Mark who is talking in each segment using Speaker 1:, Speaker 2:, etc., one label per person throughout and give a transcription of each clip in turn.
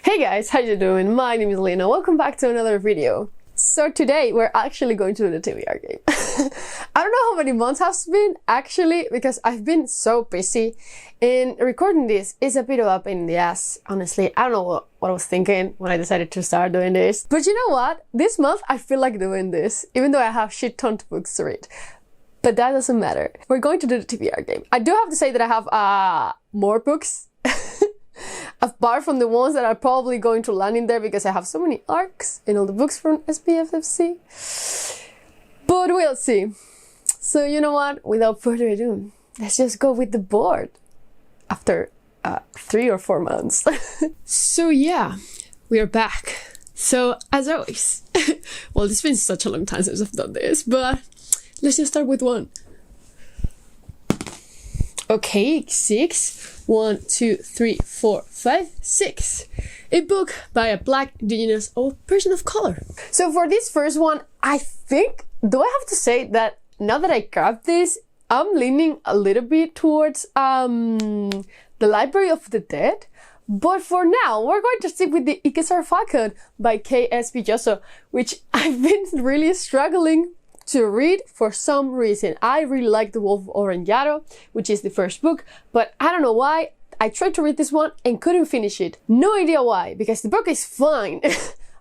Speaker 1: Hey guys, how you doing? My name is Lena. Welcome back to another video. So today we're actually going to do the TBR game. I don't know how many months has been actually because I've been so busy, and recording this is a bit of a pain in the ass, honestly. I don't know what I was thinking when I decided to start doing this. But you know what? This month I feel like doing this, even though I have shit ton of books to read. But that doesn't matter. We're going to do the TBR game. I do have to say that I have more books apart from the ones that are probably going to land in there because I have so many arcs in all the books from SPFFC. But we'll see. So you know what? Without further ado, let's just go with the board after 3 or 4 months. So yeah, we are back. So as always, well, it's been such a long time since I've done this, but let's just start with one. Okay, 6. 1, 2, 3, 4, 5, 6. A book by a Black, Indigenous, or person of color. So for this first one, I think, do I have to say that now that I grabbed this, I'm leaning a little bit towards the Library of the Dead. But for now, we're going to stick with the Ikkesar Falcon by K.S. Villoso, which I've been really struggling to read for some reason. I really like The Wolf of Oranjaro, which is the first book, but I don't know why. I tried to read this one and couldn't finish it. No idea why, because the book is fine,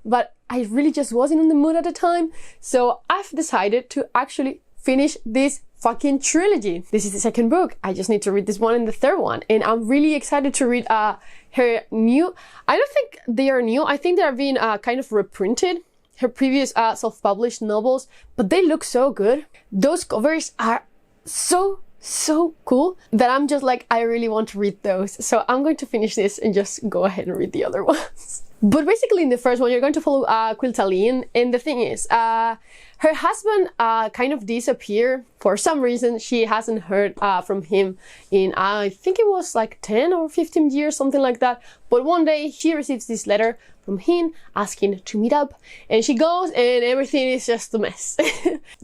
Speaker 1: but I really just wasn't in the mood at the time. So I've decided to actually finish this fucking trilogy. This is the second book. I just need to read this one and the third one. And I'm really excited to read her new, I don't think they are new. I think they are being kind of reprinted. Her previous self-published novels, but they look so good. Those covers are so cool that I'm just like, I really want to read those. So I'm going to finish this and just go ahead and read the other ones. But basically in the first one, you're going to follow Quiltaline, and the thing is, her husband kind of disappeared for some reason. She hasn't heard from him in, I think it was like 10 or 15 years, something like that. But one day she receives this letter from him asking to meet up, and she goes and everything is just a mess.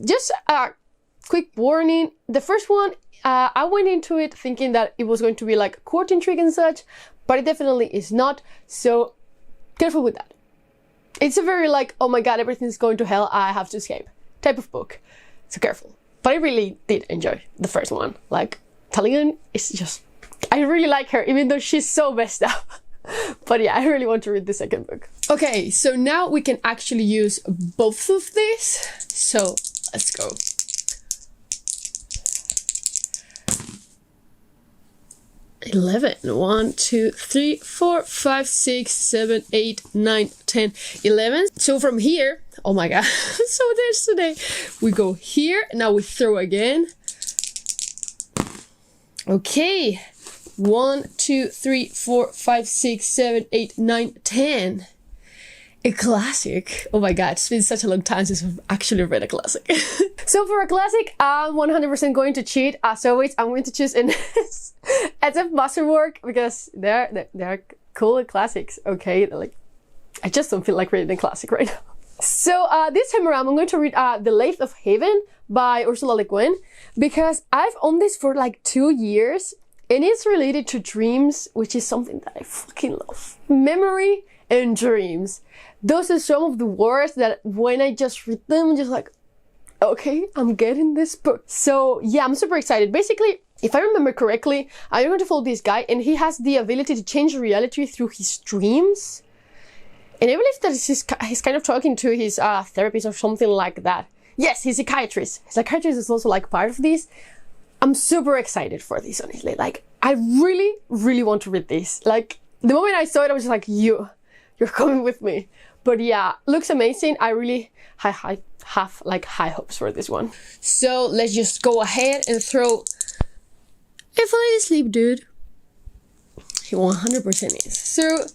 Speaker 1: Just a quick warning, the first one, I went into it thinking that it was going to be like court intrigue and such, but it definitely is not, so careful with that. It's a very like, oh my god, everything's going to hell, I have to escape type of book, so careful. But I really did enjoy the first one. Like, Talion is just, I really like her, even though she's so messed up. But yeah, I really want to read the second book. Okay, so now we can actually use both of these. So let's go. $11. 1, 2, 3, 4, 5, 6, 7, 8, 9, 10, 11. So from here, oh my god, I'm so tense today. We go here, now we throw again. Okay. 1, 2, 3, 4, 5, 6, 7, 8, 9, 10. A classic. Oh my god, it's been such a long time since I've actually read a classic. So for a classic, I'm 100% going to cheat. As always, I'm going to choose an SF Masterwork because they're cool classics, okay? Like, I just don't feel like reading a classic right now. So this time around, I'm going to read The Lathe of Haven by Ursula Le Guin because I've owned this for like 2 years. And it's related to dreams, which is something that I fucking love. Memory and dreams. Those are some of the words that when I just read them, I'm just like, okay, I'm getting this book. So yeah, I'm super excited. Basically, if I remember correctly, I'm going to follow this guy and he has the ability to change reality through his dreams. And I believe that he's kind of talking to his therapist or something like that. Yes, he's a psychiatrist. His psychiatrist is also like part of this. I'm super excited for this, honestly. Like, I really want to read this. Like, the moment I saw it, I was just like, you're coming with me. But yeah, looks amazing. I really have like high hopes for this one. So let's just go ahead and throw. I fell asleep, dude. He 100% is. So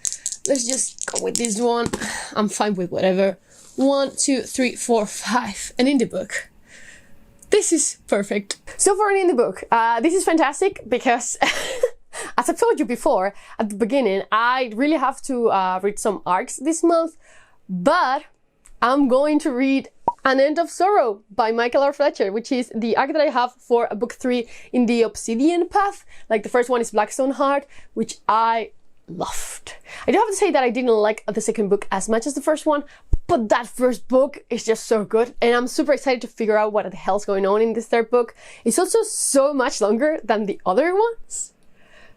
Speaker 1: let's just go with this one. I'm fine with whatever. 1, 2, 3, 4, 5, and in the book. This is perfect. So for an indie book, this is fantastic because, as I told you before at the beginning, I really have to read some arcs this month, but I'm going to read An End of Sorrow by Michael R. Fletcher, which is the arc that I have for book 3 in the Obsidian Path. Like, the first one is Blackstone Heart, which I loved. I do have to say that I didn't like the second book as much as the first one, but that first book is just so good, and I'm super excited to figure out what the hell's going on in this third book. It's also so much longer than the other ones,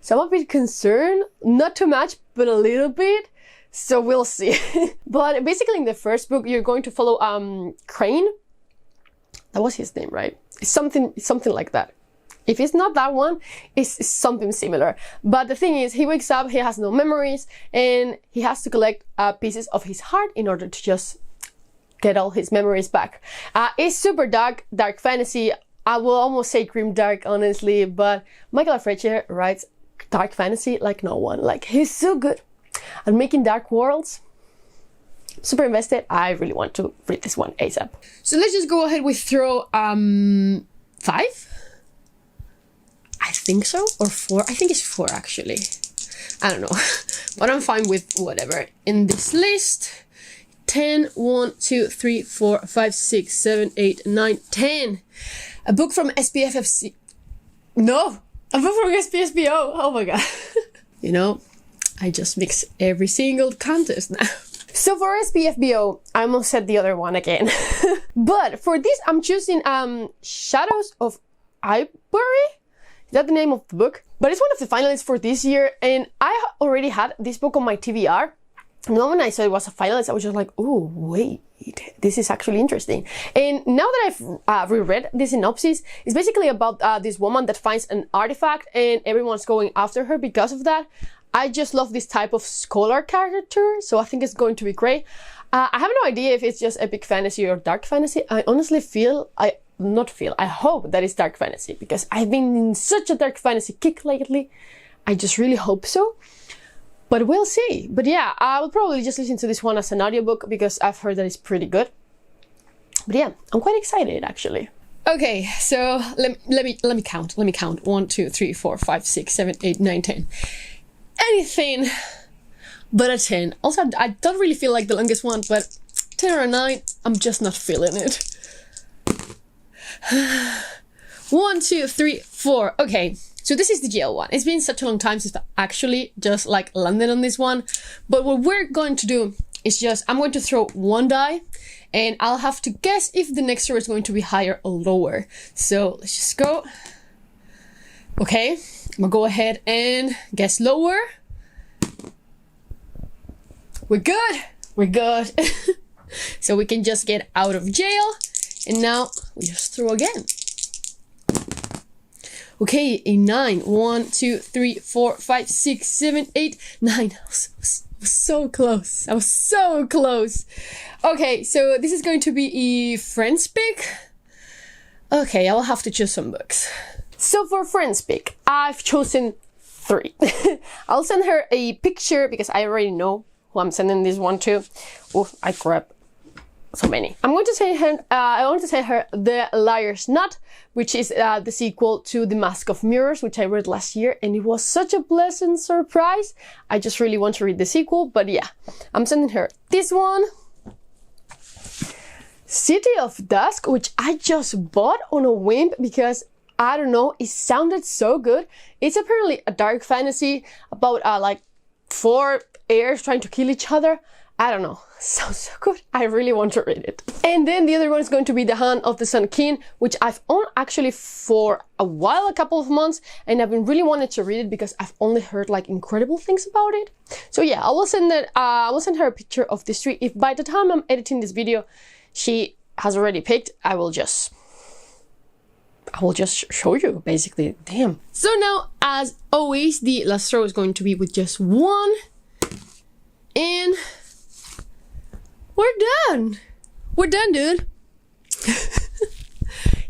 Speaker 1: so I'm a bit concerned. Not too much, but a little bit. So we'll see. But basically in the first book, you're going to follow Crane. That was his name, right? It's something like that. If it's not that one, it's something similar. But the thing is, he wakes up, he has no memories, and he has to collect pieces of his heart in order to just get all his memories back. It's super dark fantasy. I will almost say grim dark, honestly, but Michael Afreche writes dark fantasy like no one. Like, he's so good at making dark worlds. Super invested. I really want to read this one ASAP. So let's just go ahead with throw 5. I think so, or 4. I think it's 4 actually. I don't know, but I'm fine with whatever. In this list, 10, 1, 2, 3, 4, 5, 6, 7, 8, 9, 10. A book from SPFFC. No, a book from SPSBO. Oh my god. You know, I just mix every single contest now. So for SPFBO, I almost said the other one again. But for this, I'm choosing Shadows of Ivory. Is that the name of the book? But it's one of the finalists for this year, and I already had this book on my TBR. And the moment I saw it was a finalist, I was just like, oh, wait, this is actually interesting. And now that I've reread the synopsis, it's basically about this woman that finds an artifact and everyone's going after her because of that. I just love this type of scholar character, so I think it's going to be great. I have no idea if it's just epic fantasy or dark fantasy. I honestly I hope that it's dark fantasy, because I've been in such a dark fantasy kick lately. I just really hope so. But we'll see. But yeah, I will probably just listen to this one as an audiobook because I've heard that it's pretty good. But yeah, I'm quite excited actually. Okay, so let me count. 1, 2, 3, 4, 5, 6, 7, 8, 9, 10. Anything but a 10. Also, I don't really feel like the longest one, but 10 or a 9, I'm just not feeling it. 1, 2, 3, 4. Okay, so this is the jail one. It's been such a long time since I actually just like landed on this one. But what we're going to do is I'm going to throw 1 die, and I'll have to guess if the next row is going to be higher or lower. So let's just go. Okay, I'm gonna go ahead and guess lower. We're good. So we can just get out of jail. And now we just throw again. Okay, a 9. 1, 2, 3, 4, 5, 6, 7, 8, 9. I was so close. I was so close. Okay, so this is going to be a friend's pick. Okay, I'll have to choose some books. So for friend's pick, I've chosen 3. I'll send her a picture because I already know who I'm sending this one to. Oh, I grabbed so many. I want to send her The Liar's Knot, which is the sequel to The Mask of Mirrors, which I read last year, and it was such a pleasant surprise. I just really want to read the sequel, but yeah, I'm sending her this one. City of Dusk, which I just bought on a whim because I don't know, it sounded so good. It's apparently a dark fantasy about like 4 heirs trying to kill each other. I don't know, sounds so good. I really want to read it. And then the other one is going to be The Hand of the Sun King, which I've owned actually for a while, a couple of months, and I've been really wanted to read it because I've only heard like incredible things about it. So yeah, I will send her a picture of this tree. If by the time I'm editing this video, she has already picked, I will just show you, basically. Damn. So now, as always, the last row is going to be with just 1. And we're done. We're done, dude.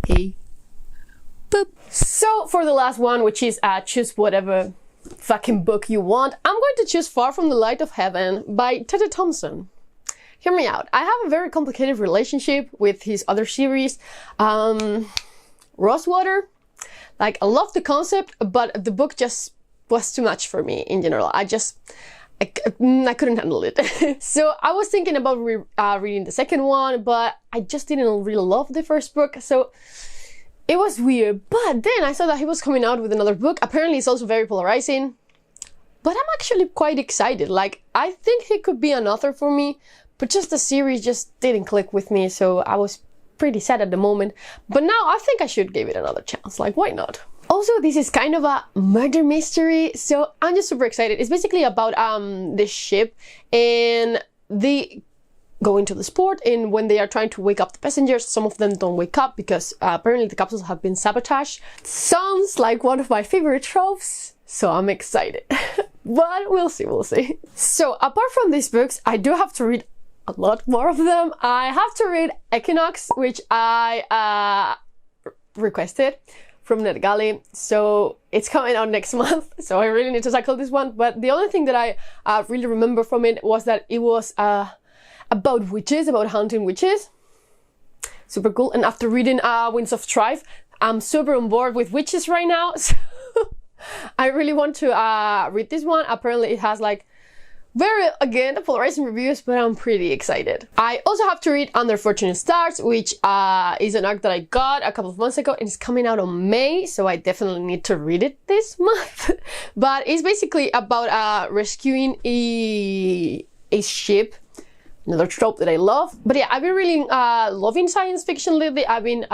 Speaker 1: Hey. Boop. So for the last one, which is choose whatever fucking book you want, I'm going to choose Far from the Lathe of Heaven by Teddy Thompson. Hear me out. I have a very complicated relationship with his other series. Rosewater, like I love the concept, but the book just was too much for me in general. I couldn't handle it. So I was thinking about reading the second one, but I just didn't really love the first book, so it was weird. But then I saw that he was coming out with another book. Apparently it's also very polarizing, but I'm actually quite excited. Like, I think he could be an author for me, but just the series just didn't click with me, so I was pretty sad at the moment. But now I think I should give it another chance. Like, why not? Also, this is kind of a murder mystery, so I'm just super excited. It's basically about this ship, and they go into the port, and when they are trying to wake up the passengers, some of them don't wake up because apparently the capsules have been sabotaged. Sounds like one of my favorite tropes, so I'm excited. But we'll see, we'll see. So apart from these books, I do have to read a lot more of them. I have to read Equinox, which I requested from NetGalley, so it's coming out next month, so I really need to tackle this one. But the only thing that I really remember from it was that it was about witches, about hunting witches. Super cool. And after reading Winds of Strife, I'm super on board with witches right now, so I really want to read this one. Apparently it has like very, again, polarizing reviews, but I'm pretty excited. I also have to read Under Fortunate Stars, which is an arc that I got a couple of months ago, and it's coming out on May, so I definitely need to read it this month. But it's basically about rescuing a ship, another trope that I love. But yeah, I've been really loving science fiction lately. I've been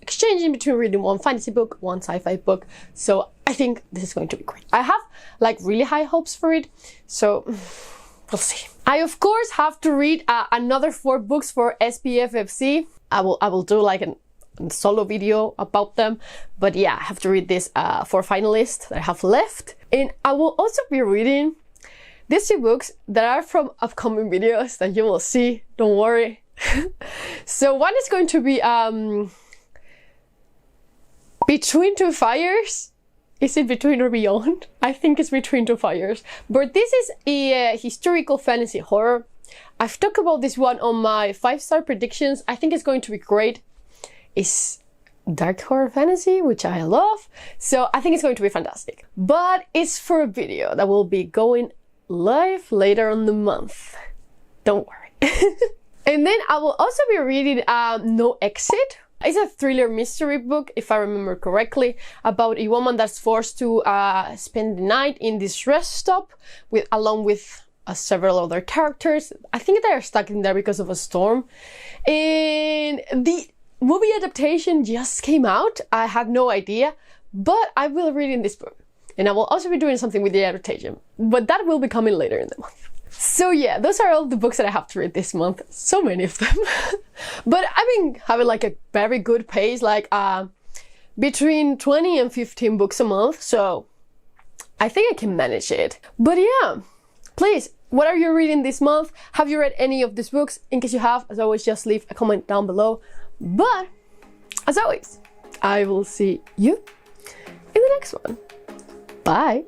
Speaker 1: exchanging between reading one fantasy book, one sci-fi book, so I think this is going to be great. I have like really high hopes for it, so we'll see. I of course have to read another 4 books for SPFFC. I will do like a solo video about them, but yeah, I have to read this 4 finalists that I have left. And I will also be reading these 2 books that are from upcoming videos that you will see, don't worry. So one is going to be Between Two Fires. Is it Between or Beyond? I think it's Between Two Fires. But this is a historical fantasy horror. I've talked about this one on my 5-star predictions. I think it's going to be great. It's dark horror fantasy, which I love. So I think it's going to be fantastic. But it's for a video that will be going live later on the month. Don't worry. And then I will also be reading No Exit. It's a thriller mystery book, if I remember correctly, about a woman that's forced to spend the night in this rest stop along with several other characters. I think they are stuck in there because of a storm. And the movie adaptation just came out. I had no idea, but I will read in this book. And I will also be doing something with the adaptation, but that will be coming later in the month. So yeah, those are all the books that I have to read this month. So many of them. But I've been having like a very good pace, like between 20 and 15 books a month. So I think I can manage it. But yeah, please, what are you reading this month? Have you read any of these books? In case you have, as always, just leave a comment down below. But as always, I will see you in the next one. Bye.